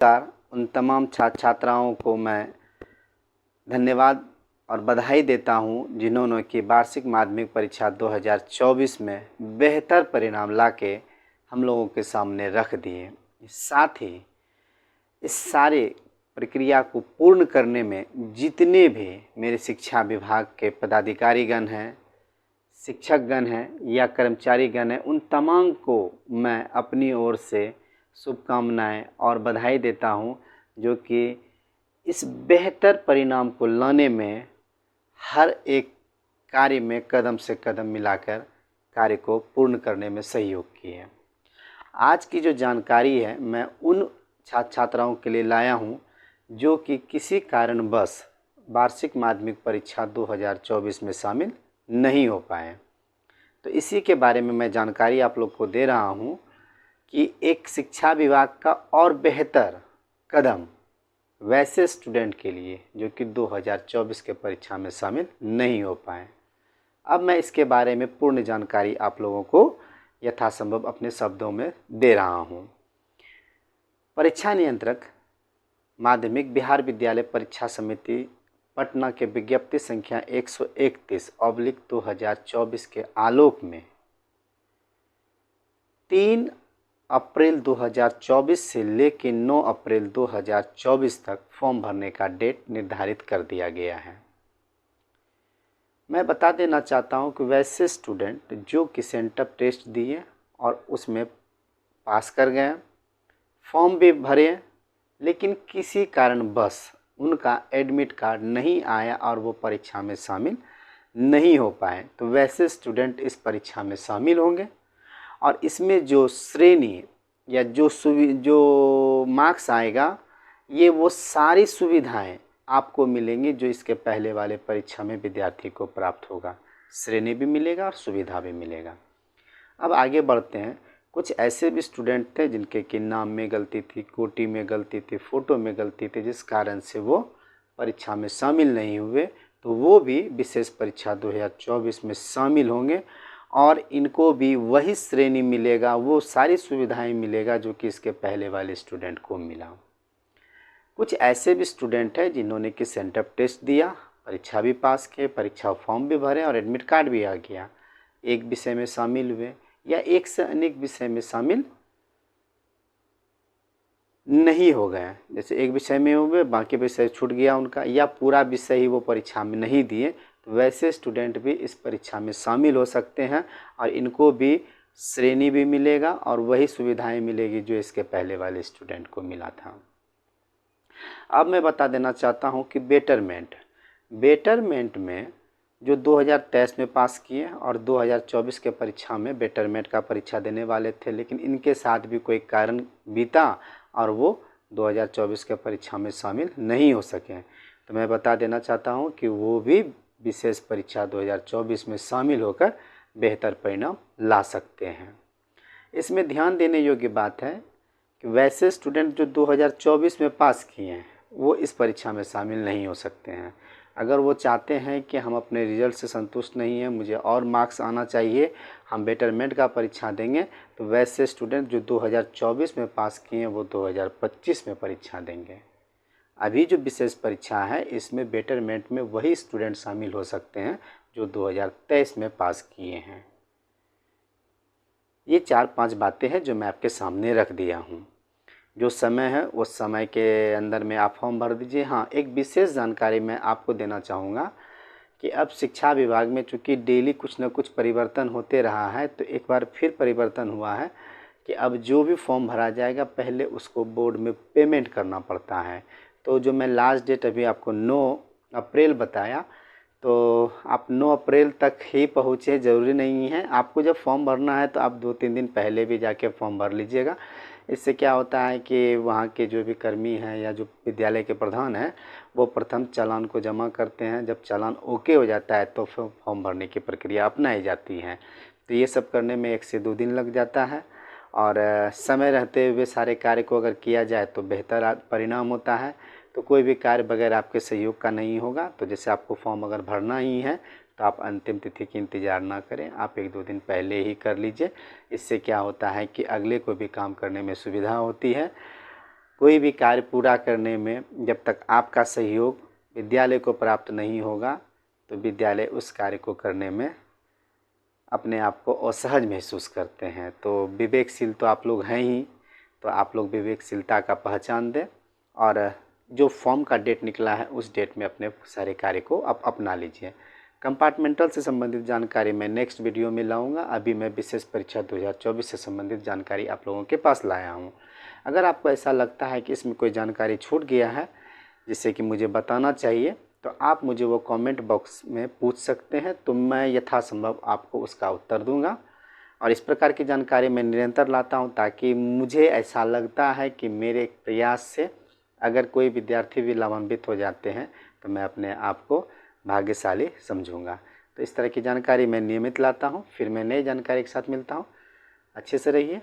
उन तमाम छात्र छात्राओं को मैं धन्यवाद और बधाई देता हूं जिन्होंने कि वार्षिक माध्यमिक परीक्षा 2024 में बेहतर परिणाम लाके हम लोगों के सामने रख दिए। साथ ही इस सारे प्रक्रिया को पूर्ण करने में जितने भी मेरे शिक्षा विभाग के पदाधिकारीगण हैं, शिक्षकगण हैं या कर्मचारीगण हैं, उन तमाम को मैं अपनी ओर से शुभकामनाएं और बधाई देता हूं, जो कि इस बेहतर परिणाम को लाने में हर एक कार्य में कदम से कदम मिलाकर कार्य को पूर्ण करने में सहयोग किए। आज की जो जानकारी है मैं उन छात्र छात्राओं के लिए लाया हूं जो कि किसी कारणवश वार्षिक माध्यमिक परीक्षा 2024 में शामिल नहीं हो पाए। तो इसी के बारे में मैं जानकारी आप लोग को दे रहा हूं कि एक शिक्षा विभाग का और बेहतर कदम वैसे स्टूडेंट के लिए जो कि 2024 के परीक्षा में शामिल नहीं हो पाए। अब मैं इसके बारे में पूर्ण जानकारी आप लोगों को यथासंभव अपने शब्दों में दे रहा हूं। परीक्षा नियंत्रक माध्यमिक बिहार विद्यालय परीक्षा समिति पटना के विज्ञप्ति संख्या 131/2024 के आलोक में 3 अप्रैल 2024 से लेकर 9 अप्रैल 2024 तक फॉर्म भरने का डेट निर्धारित कर दिया गया है। मैं बता देना चाहता हूं कि वैसे स्टूडेंट जो कि सेंटर टेस्ट दिए और उसमें पास कर गए, फॉर्म भी भरे, लेकिन किसी कारणवश उनका एडमिट कार्ड नहीं आया और वो परीक्षा में शामिल नहीं हो पाए, तो वैसे स्टूडेंट इस परीक्षा में शामिल होंगे और इसमें जो श्रेणी या जो मार्क्स आएगा, ये वो सारी सुविधाएं आपको मिलेंगी जो इसके पहले वाले परीक्षा में विद्यार्थी को प्राप्त होगा। श्रेणी भी मिलेगा और सुविधा भी मिलेगा। अब आगे बढ़ते हैं। कुछ ऐसे भी स्टूडेंट थे जिनके कि नाम में गलती थी, कोटि में गलती थी, फ़ोटो में गलती थी, जिस कारण से वो परीक्षा में शामिल नहीं हुए, तो वो भी विशेष परीक्षा 2024 में शामिल होंगे और इनको भी वही श्रेणी मिलेगा, वो सारी सुविधाएं मिलेगा जो कि इसके पहले वाले स्टूडेंट को मिला। कुछ ऐसे भी स्टूडेंट हैं जिन्होंने कि सेंटर टेस्ट दिया, परीक्षा भी पास किए, परीक्षा फॉर्म भी भरे और एडमिट कार्ड भी आ गया, एक विषय में शामिल हुए या एक से अनेक विषय में शामिल नहीं हो गए। जैसे एक विषय में हुए, बाकी विषय छूट गया उनका, या पूरा विषय ही वो परीक्षा में नहीं दिए, तो वैसे स्टूडेंट भी इस परीक्षा में शामिल हो सकते हैं और इनको भी श्रेणी भी मिलेगा और वही सुविधाएं मिलेगी जो इसके पहले वाले स्टूडेंट को मिला था। अब मैं बता देना चाहता हूं कि बेटरमेंट में जो 2023 में पास किए और 2024 के परीक्षा में बेटरमेंट का परीक्षा देने वाले थे, लेकिन इनके साथ भी कोई कारण बीता और वो 2024 के परीक्षा में शामिल नहीं हो सके, तो मैं बता देना चाहता हूं कि वो भी विशेष परीक्षा 2024 में शामिल होकर बेहतर परिणाम ला सकते हैं। इसमें ध्यान देने योग्य बात है कि वैसे स्टूडेंट जो 2024 में पास किए हैं वो इस परीक्षा में शामिल नहीं हो सकते हैं। अगर वो चाहते हैं कि हम अपने रिजल्ट से संतुष्ट नहीं हैं, मुझे और मार्क्स आना चाहिए, हम बेटरमेंट का परीक्षा देंगे, तो वैसे स्टूडेंट जो 2024 में पास किए हैं वो 2025 में परीक्षा देंगे। अभी जो विशेष परीक्षा है इसमें बेटरमेंट में वही स्टूडेंट शामिल हो सकते हैं जो 2023 में पास किए हैं। ये 4-5 बातें हैं जो मैं आपके सामने रख दिया हूँ। जो समय है उस समय के अंदर में आप फॉर्म भर दीजिए। हाँ, एक विशेष जानकारी मैं आपको देना चाहूँगा कि अब शिक्षा विभाग में चूँकि डेली कुछ न कुछ परिवर्तन होते रहा है, तो एक बार फिर परिवर्तन हुआ है कि अब जो भी फॉर्म भरा जाएगा पहले उसको बोर्ड में पेमेंट करना पड़ता है। तो जो मैं लास्ट डेट अभी आपको 9 अप्रैल बताया, तो आप 9 अप्रैल तक ही पहुँचे, ज़रूरी नहीं है। आपको जब फॉर्म भरना है तो आप 2-3 दिन पहले भी जाके फॉर्म भर लीजिएगा। इससे क्या होता है कि वहाँ के जो भी कर्मी हैं या जो विद्यालय के प्रधान हैं वो प्रथम चालान को जमा करते हैं। जब चालान ओके हो जाता है तो फिर फॉर्म भरने की प्रक्रिया अपनाई जाती है। तो ये सब करने में 1 से 2 दिन लग जाता है और समय रहते हुए सारे कार्य को अगर किया जाए तो बेहतर परिणाम होता है। तो कोई भी कार्य बगैर आपके सहयोग का नहीं होगा। तो जैसे आपको फॉर्म अगर भरना ही है तो आप अंतिम तिथि की इंतज़ार ना करें, आप 1-2 दिन पहले ही कर लीजिए। इससे क्या होता है कि अगले को भी काम करने में सुविधा होती है। कोई भी कार्य पूरा करने में जब तक आपका सहयोग विद्यालय को प्राप्त नहीं होगा तो विद्यालय उस कार्य को करने में अपने आप को असहज महसूस करते हैं। तो विवेकशील तो आप लोग हैं ही, तो आप लोग विवेकशीलता का पहचान दें और जो फॉर्म का डेट निकला है उस डेट में अपने सारे कार्य को अपना लीजिए। कंपार्टमेंटल से संबंधित जानकारी मैं नेक्स्ट वीडियो में लाऊंगा। अभी मैं विशेष परीक्षा 2024 से संबंधित जानकारी आप लोगों के पास लाया हूं। अगर आपको ऐसा लगता है कि इसमें कोई जानकारी छूट गया है जिससे कि मुझे बताना चाहिए, तो आप मुझे वो कमेंट बॉक्स में पूछ सकते हैं, तो मैं यथासंभव आपको उसका उत्तर दूंगा। और इस प्रकार की जानकारी मैं निरंतर लाता हूं ताकि मुझे ऐसा लगता है कि मेरे प्रयास से अगर कोई विद्यार्थी भी लाभान्वित हो जाते हैं तो मैं अपने आप को भाग्यशाली समझूंगा। तो इस तरह की जानकारी मैं नियमित लाता हूं। फिर मैं नई जानकारी के साथ मिलता हूं। अच्छे से रहिए।